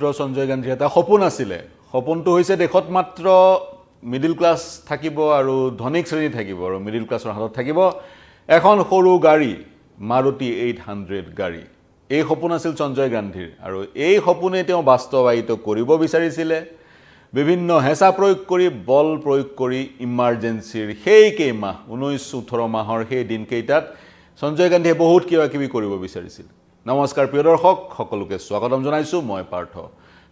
পুত্ৰ সঞ্জয় গান্ধীৰ এটা সপোন আছিল সপোনটো হৈছে দেখত মাত্ৰ মিডল ক্লাছ থাকিব আৰু ধনিক শ্ৰেণী থাকিব আৰু মিডল ক্লাছৰ হাতত থাকিব এখন সৰু গাড়ী মাৰুতি 800 গাড়ী এই সপোন আছিল সঞ্জয় গান্ধীৰ আৰু এই সপোনে তেওঁ বাস্তৱায়িত কৰিব বিচাৰিছিল বিভিন্ন হেঁচা প্ৰয়োগ কৰি বল প্ৰয়োগ কৰি ইমাৰ্জেন্সিৰ সেই কেইমাহ 19-18 মাহৰ সেই দিনকেইটাত সঞ্জয় গান্ধীয়ে বহুত কিবা কৰিব বিচাৰিছিল নমস্কাৰ প্ৰিয় দৰ্শক সকলোকে স্বাগতম জনাইছো মই পাৰ্থ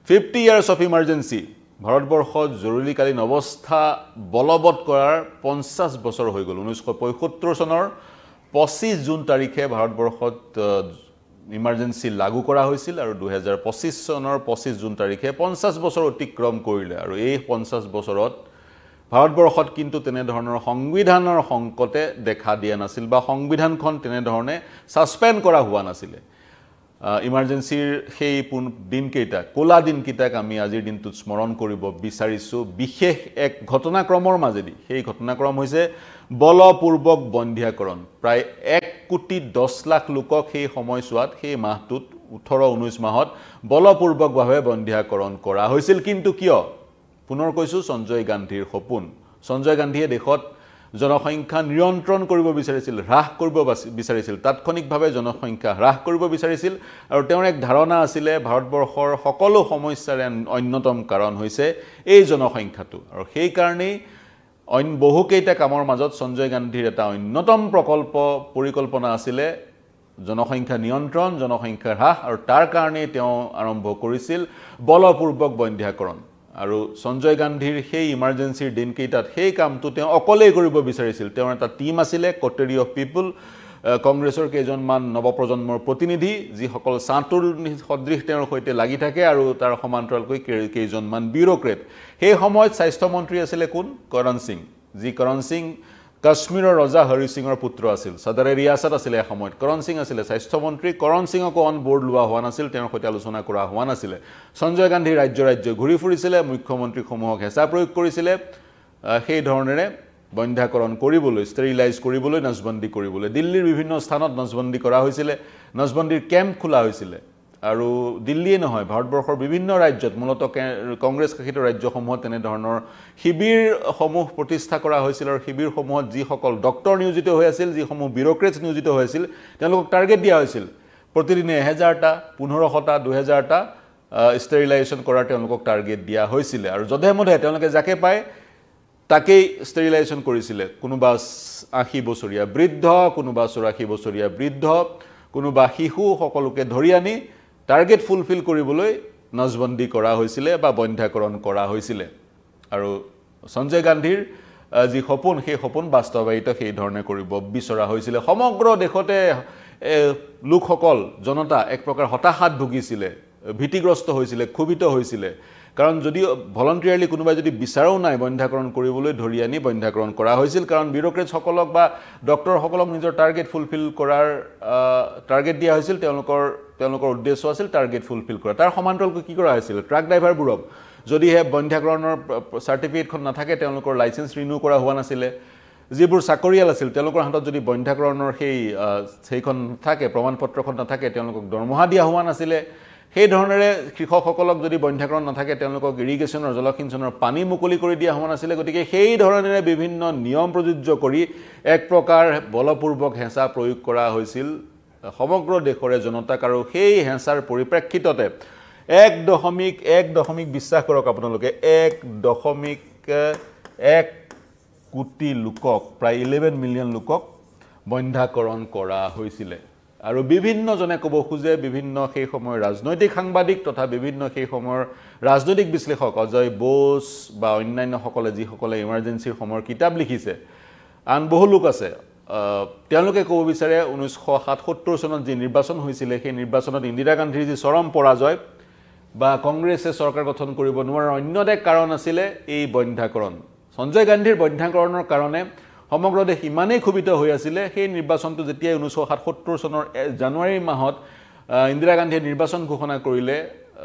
50 years of emergency ভাৰতবৰ্ষত জৰুৰীকালীন অৱস্থা বলবৎ কৰাৰ 50 বছৰ হৈ গ'ল 1975 চনৰ 25 জুন তাৰিখে ভাৰতবৰ্ষত ইমাৰ্জেন্সি লাগু কৰা হৈছিল আৰু 2025 চনৰ 25 জুন তাৰিখে 50 বছৰ অতিক্ৰম কৰিলে আৰু এই 50 বছৰত ভাৰতবৰ্ষত কিন্তু তেনে ধৰণৰ সংবিধানৰ সংকটে দেখা দিয়া নাছিল বা সংবিধানখন তেনে ধৰণে সাসপেন্ড কৰা হোৱা নাছিল ইমাৰ্জেন্সিৰ সেই দিনকেইটা কোলা দিনকেইটাক আমি আজিৰ দিনটোত স্মৰণ কৰিব বিচাৰিছো বিশেষ এক ঘটনাক্ৰমৰ মাজেদি সেই ঘটনাক্ৰম হৈছে বলপূৰ্বক বন্ধ্যাকৰণ প্ৰায় 1,10 লাখ লোকক সেই সময়ছোৱাত সেই মাহটোত 18-19 মাহত বলপূৰ্বকভাৱে বন্ধ্যাকৰণ কৰা হৈছিল কিন্তু কিয় পুনৰ কৈছো সঞ্জয় গান্ধীৰ সপোন সঞ্জয় গান্ধীয়ে দেখত জনসংখ্যা নিয়ন্ত্ৰণ কৰিব বিচাৰিছিল হ্ৰাস কৰিব বিচাৰিছিল তাৎক্ষণিকভাৱে জনসংখ্যা হ্ৰাস কৰিব বিচাৰিছিল আৰু তেওঁৰ এক ধাৰণা আছিল ভাৰতবৰ্ষৰ সকলো সমস্যাৰ অন্যতম কাৰণ হৈছে এই জনসংখ্যাটো আৰু সেই কাৰণেই বহুকেইটা কামৰ মাজত সঞ্জয় গান্ধীৰ এটা অন্যতম পৰিকল্পনা আছিল জনসংখ্যা নিয়ন্ত্ৰণ জনসংখ্যা হ্ৰাস আৰু তাৰ কাৰণে তেওঁ আৰম্ভ কৰিছিল বলপূৰ্বক বন্ধ্যাকৰণ আৰু সঞ্জয় গান্ধীৰ সেই ইমাৰ্জেন্সিৰ দিনকেইটাত সেই কামটো তেওঁ অকলেই কৰিব বিচাৰিছিল তেওঁৰ এটা টিম আছিল কোটেৰী অফ পিপল কংগ্ৰেছৰ কেইজনমান নৱপ্ৰজন্মৰ প্ৰতিনিধি যিসকল সাঁতুৰ সদৃশ তেওঁৰ সৈতে লাগি থাকে আৰু তাৰ সমান্তৰালকৈ কেইজনমান বিউৰোক্ৰেট সেই সময়ত স্বাস্থ্য মন্ত্ৰী আছিল কোন কৰণ সিং যি কৰণ সিং কাশ্মীৰৰ ৰজা হৰি সিঙৰ পুত্ৰ আছিল সদৰে ৰিয়াসত আছিল এই সময়ত কৰণ সিং আছিল স্বাস্থ্য মন্ত্ৰী কৰণ সিঙক অন বোৰ্ড লোৱা হোৱা নাছিল তেওঁৰ সৈতে আলোচনা কৰা হোৱা নাছিল সঞ্জয় গান্ধী ৰাজ্য ঘূৰি ফুৰিছিল মুখ্যমন্ত্ৰী সমূহক হেঁচা প্ৰয়োগ কৰিছিল সেই ধৰণেৰে বন্ধ্যাকৰণ কৰিবলৈ ষ্টেৰিলাইজ কৰিবলৈ নজবন্দী কৰিবলৈ দিল্লীৰ বিভিন্ন স্থানত নজবন্দী কৰা হৈছিল নজবন্দীৰ কেম্প খোলা হৈছিল আৰু দিল্লীয়ে নহয় ভাৰতবৰ্ষৰ বিভিন্ন ৰাজ্যত মূলত কংগ্ৰেছ শাসিত ৰাজ্যসমূহত তেনে ধৰণৰ শিবিৰসমূহ প্ৰতিষ্ঠা কৰা হৈছিল আৰু শিবিৰসমূহত যিসকল ডক্টৰ নিয়োজিত হৈ আছিল যিসমূহ বিউৰোক্ৰেটছ নিয়োজিত হৈ আছিল তেওঁলোকক টাৰ্গেট দিয়া হৈছিল প্ৰতিদিনে 1000টা 1500টা 2000টা ষ্টেৰিলাইজেশ্যন কৰাৰ তেওঁলোকক টাৰ্গেট দিয়া হৈছিল আৰু যধে মধে তেওঁলোকে যাকে পায় তাকেই ষ্টেৰিলাইজেশ্যন কৰিছিল কোনোবা 80 বছৰীয়া বৃদ্ধ কোনোবা 84 বছৰীয়া বৃদ্ধ কোনোবা শিশু সকলোকে ধৰি আনি টাৰ্গেট ফুলফিল কৰিবলৈ নজবন্দী কৰা হৈছিল বা বন্ধ্যাকৰণ কৰা হৈছিল আৰু সঞ্জয় গান্ধীৰ যি সপোন সেই সপোন বাস্তৱায়িত সেই ধৰণে কৰিব বিচৰা হৈছিল সমগ্ৰ দেশতে লোকসকল জনতা এক প্ৰকাৰ হতাশাত ভুগিছিল ভীতিগ্ৰস্ত হৈছিল ক্ষোভিত হৈছিল কাৰণ যদি ভলন্টিয়াৰলি কোনোবাই যদি বিচাৰও নাই বন্ধ্যাকৰণ কৰিবলৈ ধৰি আনি বন্ধ্যাকৰণ কৰা হৈছিল কাৰণ বিউৰোক্ৰেটছ সকলক বা ডক্টৰ সকলক নিজৰ টাৰ্গেট ফুলফিল কৰাৰ টাৰ্গেট দিয়া হৈছিল তেওঁলোকৰ উদ্দেশ্য আছিল টাৰ্গেট ফুলফিল কৰা তাৰ সমান্তৰালকৈ কি কৰা হৈছিল ট্ৰাক ড্ৰাইভাৰবোৰক যদিহে বন্ধ্যাকৰণৰ চাৰ্টিফিকেটখন নাথাকে তেওঁলোকৰ লাইসেন্স ৰিনিউ কৰা হোৱা নাছিল যিবোৰ চাকৰিয়াল আছিল তেওঁলোকৰ হাতত যদি বন্ধ্যাকৰণৰ সেইখন থাকে প্ৰমাণপত্ৰখন নাথাকে তেওঁলোকক দৰমহা দিয়া হোৱা নাছিল সেই ধৰণেৰে কৃষকসকলক যদি বন্ধ্যাকৰণ নাথাকে তেওঁলোকক ইৰিগেশ্যনৰ জলসিঞ্চনৰ পানী মুকলি কৰি দিয়া হোৱা নাছিল গতিকে সেই ধৰণেৰে বিভিন্ন নিয়ম প্ৰযোজ্য কৰি এক প্ৰকাৰ বলপূৰ্বক হেঁচা প্ৰয়োগ কৰা হৈছিল সমগ্ৰ দেশৰে জনতাক আৰু সেই হেঁচাৰ পৰিপ্ৰেক্ষিততে 1.1 বিশ্বাস কৰক আপোনালোকে 1.1 কোটি লোকক প্ৰায় 11 মিলিয়ন লোকক বন্ধ্যাকৰণ কৰা হৈছিল আৰু বিভিন্ন জনে ক'ব খুজে বিভিন্ন সেই সময়ৰ ৰাজনৈতিক সাংবাদিক তথা বিভিন্ন সেই সময়ৰ ৰাজনৈতিক বিশ্লেষক অজয় বোস বা অন্যান্য সকলে যিসকলে ইমাৰ্জেন্সিৰ সময়ৰ কিতাপ লিখিছে আন বহু লোক আছে তেওঁলোকে ক'ব বিচাৰে 1977 চনত যি নিৰ্বাচন হৈছিল সেই নিৰ্বাচনত ইন্দিৰা গান্ধীৰ যি চৰম পৰাজয় বা কংগ্ৰেছে চৰকাৰ গঠন কৰিব নোৱাৰাৰ অন্য এক কাৰণ আছিল এই বন্ধ্যাকৰণ সঞ্জয় গান্ধীৰ বন্ধ্যাকৰণৰ কাৰণে সমগ্ৰ দেশ ইমানেই ক্ষোভিত হৈ আছিল সেই নিৰ্বাচনটো যেতিয়া 1977 চনৰ জানুৱাৰী মাহত ইন্দিৰা গান্ধীয়ে নিৰ্বাচন ঘোষণা কৰিলে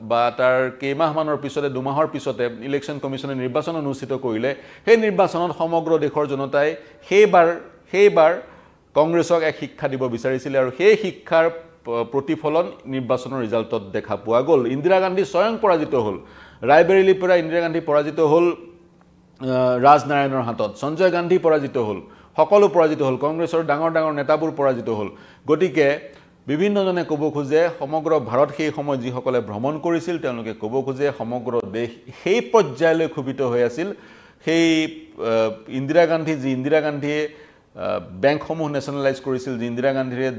বা তাৰ কেইমাহমানৰ পিছতে দুমাহৰ পিছতে ইলেকশ্যন কমিছনে নিৰ্বাচন অনুষ্ঠিত কৰিলে সেই নিৰ্বাচনত সমগ্ৰ দেশৰ জনতাই সেইবাৰ কংগ্ৰেছক এক শিক্ষা দিব বিচাৰিছিল আৰু সেই শিক্ষাৰ প্ৰতিফলন নিৰ্বাচনৰ ৰিজাল্টত দেখা পোৱা গ'ল ইন্দিৰা গান্ধী স্বয়ং পৰাজিত হ'ল ৰায়বেৰেলীৰ পৰা ইন্দিৰা গান্ধী পৰাজিত হ'ল ৰাজনাৰায়ণৰ হাতত সঞ্জয় গান্ধী পৰাজিত হ'ল সকলো পৰাজিত হ'ল কংগ্ৰেছৰ ডাঙৰ ডাঙৰ নেতাবোৰ পৰাজিত হ'ল গতিকে বিভিন্নজনে ক'ব খোজে সমগ্ৰ ভাৰত সেই সময় যিসকলে ভ্ৰমণ কৰিছিল তেওঁলোকে ক'ব খোজে সমগ্ৰ দেশ সেই পৰ্যায়লৈ ক্ষুভিত হৈ আছিল সেই ইন্দিৰা গান্ধীয়ে বেংকসমূহ নেশ্যনেলাইজ কৰিছিল যি ইন্দিৰা গান্ধীয়ে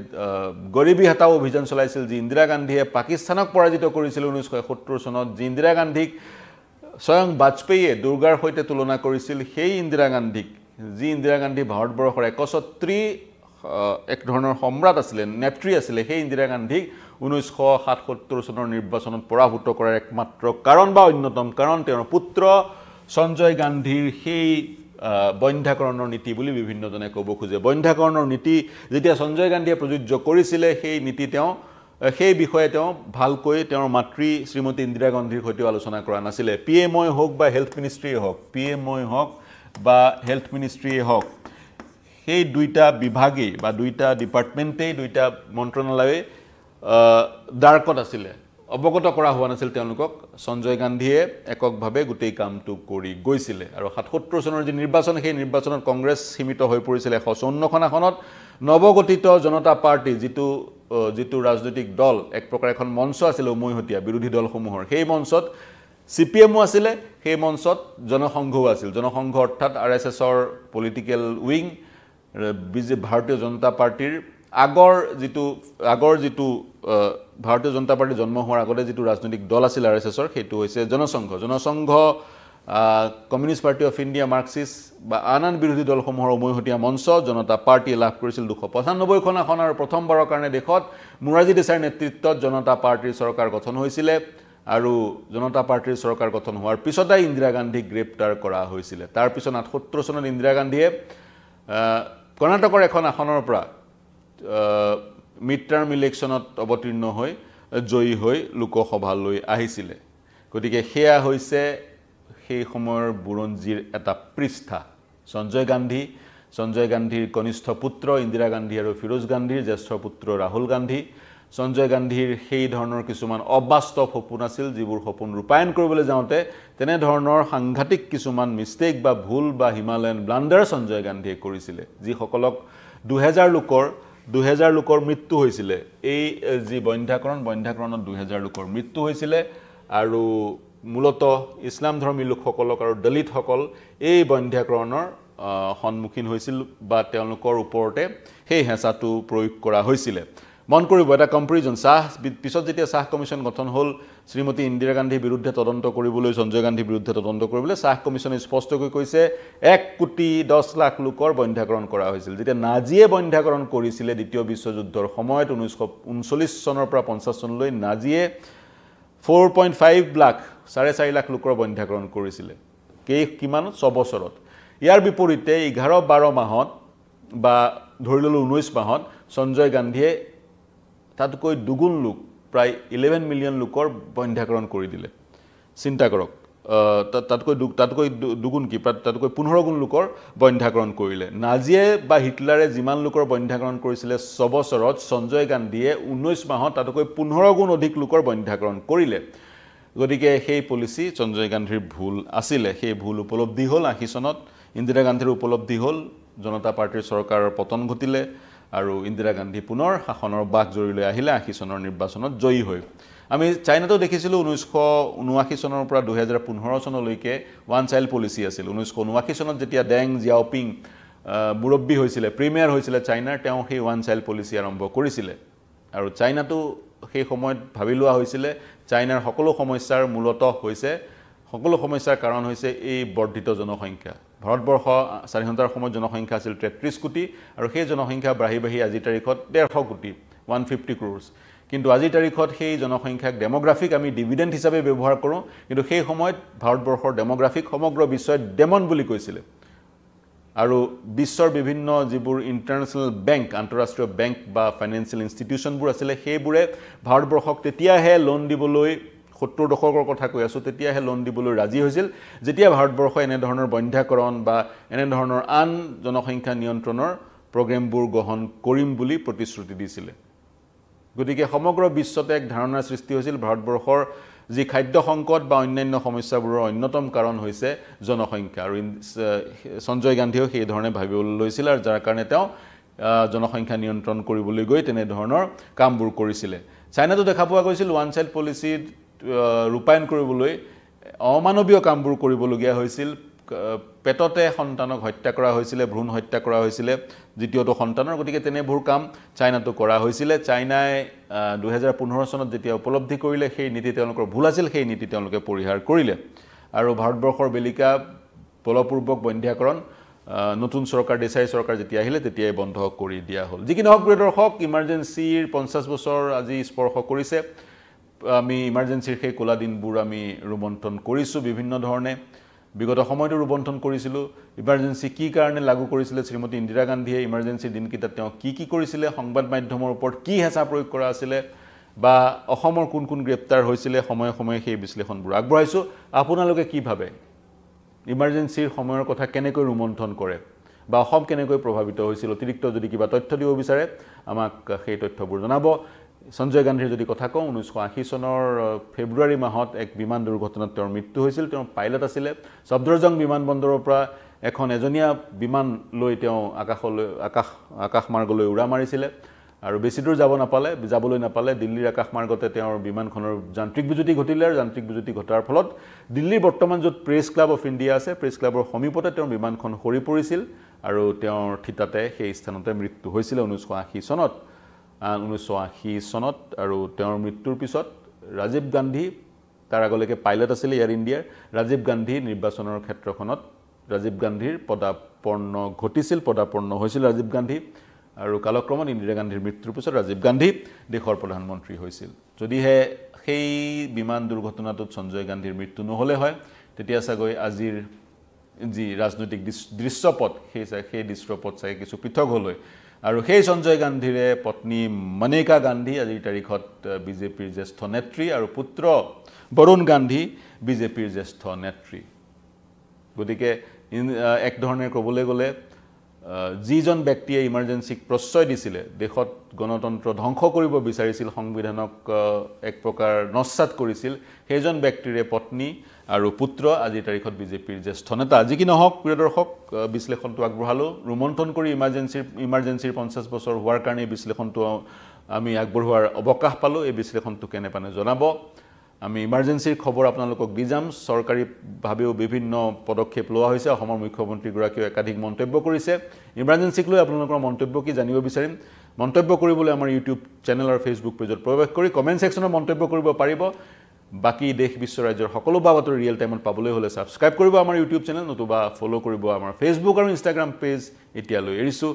গৰীবী হটাও অভিযান চলাইছিল যি ইন্দিৰা গান্ধীয়ে পাকিস্তানক পৰাজিত কৰিছিল 1971 চনত যি ইন্দিৰা গান্ধীক স্বয়ং বাজপেয়ীয়ে দুৰ্গাৰ সৈতে তুলনা কৰিছিল সেই ইন্দিৰা গান্ধীক যি ইন্দিৰা গান্ধী ভাৰতবৰ্ষৰ একছত্ৰী এক ধৰণৰ সম্ৰাট আছিল নেত্ৰী আছিল সেই ইন্দিৰা গান্ধীক 1977 চনৰ নিৰ্বাচনত পৰাভূত কৰাৰ একমাত্ৰ কাৰণ বা অন্যতম কাৰণ তেওঁৰ পুত্ৰ সঞ্জয় গান্ধীৰ সেই বন্ধ্যাকৰণৰ নীতি বুলি বিভিন্নজনে ক'ব খোজে বন্ধ্যাকৰণৰ নীতি যেতিয়া সঞ্জয় গান্ধীয়ে প্ৰযোজ্য কৰিছিলে সেই নীতি তেওঁ সেই বিষয়ে তেওঁ ভালকৈ তেওঁৰ মাতৃ শ্ৰীমতী ইন্দিৰা গান্ধীৰ সৈতে আলোচনা কৰা নাছিলে পিএমঅ হওক বা হেল্থ মিনিষ্ট্ৰী হওক সেই দুইটা বিভাগেই বা দুইটা ডিপাৰ্টমেণ্টেই দুইটা মন্ত্ৰণালয়ে ডাৰ্কত আছিলে অৱগত কৰা হোৱা নাছিল তেওঁলোকক সঞ্জয় গান্ধীয়ে এককভাৱে গোটেই কামটো কৰি গৈছিলে আৰু 77 চনৰ যি নিৰ্বাচন সেই নিৰ্বাচনত কংগ্ৰেছ সীমিত হৈ পৰিছিল 154খন আসনত নৱগঠিত জনতা পাৰ্টি যিটো ৰাজনৈতিক দল এক প্ৰকাৰ এখন মঞ্চ আছিল উমৈহতীয়া বিৰোধী দলসমূহৰ সেই মঞ্চত সিপিএমও আছিল সেই মঞ্চত জনসংঘও আছিল জনসংঘ অৰ্থাৎ আৰএছএছৰ পলিটিক্যাল উইং ভাৰতীয় জনতা পাৰ্টিৰ আগৰ যিটো ভাৰতীয় জনতা পাৰ্টি জন্ম হোৱাৰ আগতে যিটো ৰাজনৈতিক দল আছিল আৰএছএছৰ সেইটো হৈছে Jana Sangh communist party of India Marxist বা আন বিৰোধী দলসমূহৰ উমৈহতীয়া মঞ্চ জনতা পাৰ্টিয়ে লাভ কৰিছিল 295খন আসন আৰু প্ৰথমবাৰৰ কাৰণে দেশত মোৰাৰজী দেশাইৰ নেতৃত্বত জনতা পাৰ্টিৰ চৰকাৰ গঠন হৈছিল আৰু জনতা পাৰ্টিৰ চৰকাৰ গঠন হোৱাৰ পিছতে ইন্দিৰা গান্ধীক গ্ৰেপ্তাৰ কৰা হৈছিল তাৰ পিছত 78 চনত ইন্দিৰা গান্ধীয়ে কৰ্ণাটকৰ এখন আসনৰ পৰা মিড টাৰ্ম ইলেকশ্যনত অৱতীৰ্ণ হৈ জয়ী হৈ লোকসভালৈ আহিছিল গতিকে সেয়া হৈছে সেই সময়ৰ বুৰঞ্জীৰ এটা পৃষ্ঠা সঞ্জয় গান্ধীৰ কনিষ্ঠ পুত্ৰ ইন্দিৰা গান্ধী আৰু ফিৰোজ গান্ধীৰ জ্যেষ্ঠ পুত্ৰ ৰাহুল গান্ধী সঞ্জয় গান্ধীৰ সেই ধৰণৰ কিছুমান অবাস্তৱ সপোন আছিল যিবোৰ সপোন ৰূপায়ণ কৰিবলৈ যাওঁতে তেনে ধৰণৰ সাংঘাতিক কিছুমান মিষ্টেক বা ভুল বা হিমালয়ান ব্লাণ্ডাৰ সঞ্জয় গান্ধীয়ে কৰিছিল যিসকলক 2000 লোকৰ মৃত্যু হৈছিল এই যি বন্ধ্যাকৰণত 2000 লোকৰ মৃত্যু হৈছিল আৰু মূলতঃ ইছলাম ধৰ্মী লোকসকলক আৰু দলিতসকল এই বন্ধ্যাকৰণৰ সন্মুখীন হৈছিল বা তেওঁলোকৰ ওপৰতে সেই হেঁচাটো প্ৰয়োগ কৰা হৈছিল মন কৰিব এটা কম্পেৰিজন পিছত যেতিয়া চাহ কমিশ্যন গঠন হ'ল শ্ৰীমতী ইন্দিৰা গান্ধীৰ বিৰুদ্ধে তদন্ত কৰিবলৈ সঞ্জয় গান্ধীৰ বিৰুদ্ধে তদন্ত কৰিবলৈ চাহ কমিশ্যনে স্পষ্টকৈ কৈছে 1,10,00,000 লোকৰ বন্ধ্যাকৰণ কৰা হৈছিল যেতিয়া নাজিয়ে বন্ধ্যাকৰণ কৰিছিল দ্বিতীয় বিশ্বযুদ্ধৰ সময়ত 1939 চনৰ পৰা 50 চনলৈ নাজিয়ে 4.5 লাখ 4.5 লাখ লোকৰ বন্ধ্যাকৰণ কৰিছিল কিমান 6 বছৰত ইয়াৰ বিপৰীতে 11-12 মাহত বা ধৰি ললো 19 মাহত সঞ্জয় গান্ধীয়ে তাতকৈ দুগুণ লোক প্ৰায় 11 মিলিয়ন লোকৰ বন্ধ্যাকৰণ কৰি দিলে চিন্তা কৰক তাতকৈ দুগুণ কি তাতকৈ 15 গুণ লোকৰ বন্ধ্যাকৰণ কৰিলে নাজিয়ে বা হিটলাৰে যিমান লোকৰ বন্ধ্যাকৰণ কৰিছিল 6 বছৰত সঞ্জয় গান্ধীয়ে 19 মাহত তাতকৈ 15 গুণ অধিক লোকৰ বন্ধ্যাকৰণ কৰিলে গতিকে সেই পলিচি সঞ্জয় গান্ধীৰ ভুল আছিল সেই ভুল উপলব্ধি হ'ল 80 চনত ইন্দিৰা গান্ধীৰ উপলব্ধি হ'ল জনতা পাৰ্টিৰ চৰকাৰৰ পতন ঘটিলে আৰু ইন্দিৰা গান্ধী পুনৰ শাসনৰ বাঘজৰীলৈ আহিলে 80 চনৰ নিৰ্বাচনত জয়ী হৈ আমি চাইনাতো দেখিছিলোঁ 1979 চনৰ পৰা 2015 চনলৈকে ওৱান চাইল্ড পলিচি আছিল 1979 চনত যেতিয়া ডেং জিয়াওপিং মুৰব্বী হৈছিল প্ৰিমিয়াৰ হৈছিল চাইনাৰ তেওঁ সেই ওৱান চাইল্ড পলিচি আৰম্ভ কৰিছিল আৰু চাইনাতো সেই সময়ত ভাবি লোৱা হৈছিল চাইনাৰ সকলো সমস্যাৰ কাৰণ হৈছে এই বৰ্ধিত জনসংখ্যা ভাৰতবৰ্ষ স্বাধীনতাৰ সময়ত জনসংখ্যা আছিল 33 কোটি আৰু সেই জনসংখ্যা বাঢ়ি আজিৰ তাৰিখত 150 কোটি 150 crores কিন্তু আজিৰ তাৰিখত সেই জনসংখ্যাক ডেমোগ্ৰাফিক আমি ডিভিডেন্ড হিচাপে ব্যৱহাৰ কৰোঁ কিন্তু সেই সময়ত ভাৰতবৰ্ষৰ ডেমোগ্ৰাফিক সমগ্ৰ বিশ্বই ডেমন বুলি কৈছিল আৰু বিশ্বৰ বিভিন্ন যিবোৰ ইন্টাৰনেশ্যনেল বেংক আন্তঃৰাষ্ট্ৰীয় বেংক বা ফাইনেন্সিয়েল ইনষ্টিটিউচনবোৰ আছিল সেইবোৰে ভাৰতবৰ্ষক তেতিয়াহে লোন দিবলৈ 70 দশকৰ কথা কৈ আছো তেতিয়াহে লোন দিবলৈ ৰাজি হৈছিল যেতিয়া ভাৰতবৰ্ষ এনে ধৰণৰ বন্ধ্যাকৰণ বা এনে ধৰণৰ আন জনসংখ্যা নিয়ন্ত্ৰণৰ প্ৰগ্ৰামবোৰ গ্ৰহণ কৰিম বুলি প্ৰতিশ্ৰুতি দিছিল গতিকে সমগ্ৰ বিশ্বতে এক ধাৰণাৰ সৃষ্টি হৈছিল ভাৰতবৰ্ষৰ যি খাদ্য সংকট বা অন্যান্য সমস্যাবোৰৰ অন্যতম কাৰণ হৈছে জনসংখ্যা আৰু সঞ্জয় গান্ধীয়েও সেই ধৰণে ভাবিবলৈ লৈছিল আৰু যাৰ কাৰণে তেওঁ জনসংখ্যা নিয়ন্ত্ৰণ কৰিবলৈ গৈ তেনে ধৰণৰ কামবোৰ কৰিছিলে চাইনাটো দেখা পোৱা গৈছিল ওৱান চাইল্ড পলিচি ৰূপায়ণ কৰিবলৈ অমানৱীয় কামবোৰ কৰিবলগীয়া হৈছিল পেটতে সন্তানক হত্যা কৰা হৈছিল ভ্ৰূণ হত্যা কৰা হৈছিল দ্বিতীয়টো সন্তানৰ গতিকে তেনেবোৰ কাম চাইনাটো কৰা হৈছিল চাইনাই 2015 চনত যেতিয়া উপলব্ধি কৰিলে সেই নীতি তেওঁলোকৰ ভুল আছিল সেই নীতি তেওঁলোকে পৰিহাৰ কৰিলে আৰু ভাৰতবৰ্ষৰ বেলিকা বলপূৰ্বক বন্ধ্যাকৰণ নতুন চৰকাৰ দেশাই চৰকাৰ যেতিয়া আহিলে তেতিয়াই বন্ধ কৰি দিয়া হ'ল যি কি নহওক প্ৰিয় দৰ্শক ইমাৰ্জেন্সিৰ 50 বছৰ আজি স্পৰ্শ কৰিছে আমি ইমাৰ্জেন্সিৰ সেই কোলা দিনবোৰ আমি ৰুমন্থন কৰিছো বিভিন্ন ধৰণে বিগত সময়টো ৰুবন্থন কৰিছিল ইমাৰ্জেন্সি কি কাৰণে লাগু কৰিছিল শ্ৰীমতী ইন্দিৰা গান্ধীয়ে ইমাৰ্জেন্সি দিনকিটা তেওঁ কি কৰিছিল সংবাদ মাধ্যমৰ ওপৰত কি হেঁচা প্ৰয়োগ কৰা আছিল বা অসমৰ কোন কোন গ্ৰেপ্তাৰ হৈছিল সময়ে সময়ে সেই বিশ্লেষণবোৰ আগবঢ়াইছো আপোনালোকে কি ভাবে ইমাৰ্জেন্সিৰ সময়ৰ কথা কেনেকৈ ৰুমন্থন কৰে বা অসম কেনেকৈ প্ৰভাৱিত হৈছিল অতিৰিক্ত যদি কিবা তথ্য দিব বিচাৰে আমাক সেই তথ্যবোৰ জনাব সঞ্জয় গান্ধীৰ যদি কথা কওঁ 1980 চনৰ ফেব্ৰুৱাৰী মাহত এক বিমান দুৰ্ঘটনাত তেওঁৰ মৃত্যু হৈছিল তেওঁ পাইলট আছিল সফদৰজং বিমানবন্দৰৰ পৰা এখন এজনীয়া বিমান লৈ তেওঁ আকাশ মাৰ্গলৈ উৰা মাৰিছিল আৰু বেছি দূৰ যাবলৈ নাপালে দিল্লীৰ আকাশ মাৰ্গতে তেওঁৰ বিমানখনৰ যান্ত্ৰিক বিজুতি ঘটিলে আৰু যান্ত্ৰিক বিজুতি ঘটাৰ ফলত দিল্লীৰ বৰ্তমান য'ত প্ৰেছ ক্লাব অফ ইণ্ডিয়া আছে প্ৰেছ ক্লাবৰ সমীপতে তেওঁৰ বিমানখন সৰি পৰিছিল আৰু তেওঁৰ ঠিতাতে সেই স্থানতে মৃত্যু হৈছিল 1980 চনত 1980 চনত আৰু তেওঁৰ মৃত্যুৰ পিছত ৰাজীৱ গান্ধী তাৰ আগলৈকে পাইলট আছিল এয়াৰ ইণ্ডিয়াৰ ৰাজীৱ গান্ধী নিৰ্বাচনৰ ক্ষেত্ৰখনত ৰাজীৱ গান্ধীৰ পদাপন্ন হৈছিল ৰাজীৱ গান্ধী আৰু কালক্ৰমত ইন্দিৰা গান্ধীৰ মৃত্যুৰ পিছত ৰাজীৱ গান্ধী দেশৰ প্ৰধানমন্ত্ৰী হৈছিল যদিহে সেই বিমান দুৰ্ঘটনাটোত সঞ্জয় গান্ধীৰ মৃত্যু নহলে হয় তেতিয়া চাগৈ আজিৰ যি ৰাজনৈতিক দৃশ্যপট সেই দৃশ্যপট চাগে কিছু পৃথক হ'ল আৰু সেই সঞ্জয় গান্ধীৰে পত্নী মনেকা গান্ধী আজিৰ তাৰিখত বিজেপিৰ জ্যেষ্ঠ নেত্ৰী আৰু পুত্ৰ বৰুণ গান্ধী বিজেপিৰ জ্যেষ্ঠ নেত্ৰী গতিকে এক ধৰণে ক'বলৈ গ'লে যিজন ব্যক্তিয়ে ইমাৰ্জেন্সিক প্ৰশ্ৰয় দিছিলে দেশত গণতন্ত্ৰ ধ্বংস কৰিব বিচাৰিছিল সংবিধানক এক প্ৰকাৰ নস্যাৎ কৰিছিল সেইজন ব্যক্তিৰে পত্নী আৰু পুত্ৰ আজিৰ তাৰিখত বিজেপিৰ জ্যেষ্ঠ নেতা আজি কি নহওক প্ৰিয় দৰ্শক বিশ্লেষণটো আগবঢ়ালো ৰুমন্থন কৰি ইমাৰ্জেন্সিৰ 50 বছৰ হোৱাৰ কাৰণে বিশ্লেষণটো আমি আগবঢ়োৱাৰ অৱকাশ পালো এই বিশ্লেষণটো কেনে পানে জনাব আমি ইমাৰ্জেন্সিৰ খবৰ আপোনালোকক দি যাম সৰকাৰীভাৱেও বিভিন্ন পদক্ষেপ লোৱা হৈছে অসমৰ মুখ্যমন্ত্ৰী গৰাকীয়ে একাধিক মন্তব্য কৰিছে ইমাৰ্জেন্সিক লৈ আপোনালোকৰ মন্তব্য কি জানিব বিচাৰিম মন্তব্য কৰিবলৈ আমাৰ ইউটিউব চেনেল আৰু ফেচবুক পেজত প্ৰৱেশ কৰি কমেন্ট সেকশনত মন্তব্য কৰিব পাৰিব বাকি দেশ বিশ্ব ৰাজ্যৰ সকলো বাতৰি ৰিয়েল টাইমত পাবলৈ হলে সাবস্ক্ৰাইব কৰিব আমাৰ ইউটিউব চেনেল নতুবা ফলো কৰিব আমাৰ ফেচবুক আৰু ইনষ্টাগ্ৰাম পেজ এতিয়ালৈ এৰিছো